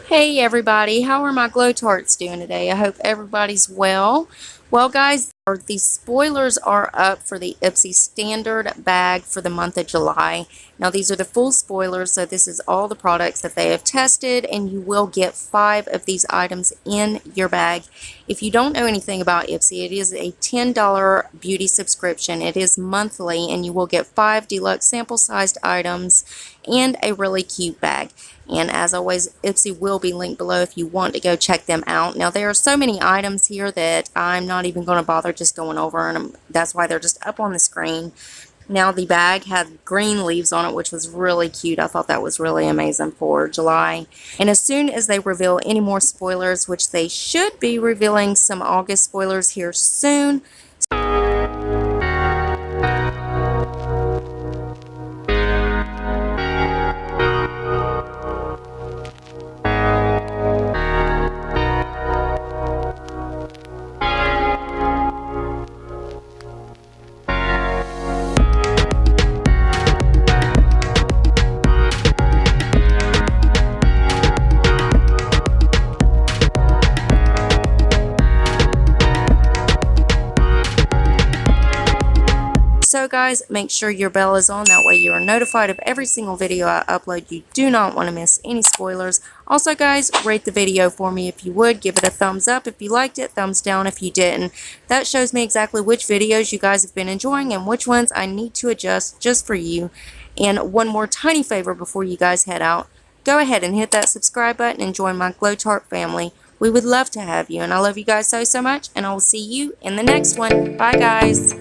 Hey everybody, how are my Glow Tarts doing today? I hope everybody's well. Well guys, these spoilers are up for the Ipsy standard bag for the month of July. Now these are the full spoilers, so this is all the products that they have tested, and you will get 5 of these items in your bag. If you don't know anything about Ipsy, it is a $10 beauty subscription. It is monthly, and you will get 5 deluxe sample-sized items and a really cute bag. And as always, Ipsy will be linked below if you want to go check them out. Now, there are so many items here that I'm not even going to bother just going over, and that's why they're just up on the screen. Now, the bag had green leaves on it, which was really cute. I thought that was really amazing for July. And as soon as they reveal any more spoilers, which they should be revealing some August spoilers here soon. So guys, make sure your bell is on, that way you are notified of every single video I upload. You do not want to miss any spoilers. Also guys, rate the video for me if you would. Give it a thumbs up if you liked it, thumbs down if you didn't. That shows me exactly which videos you guys have been enjoying and which ones I need to adjust just for you. And one more tiny favor before you guys head out. Go ahead and hit that subscribe button and join my Glow Tart family. We would love to have you, and I love you guys so much, and I will see you in the next one. Bye guys.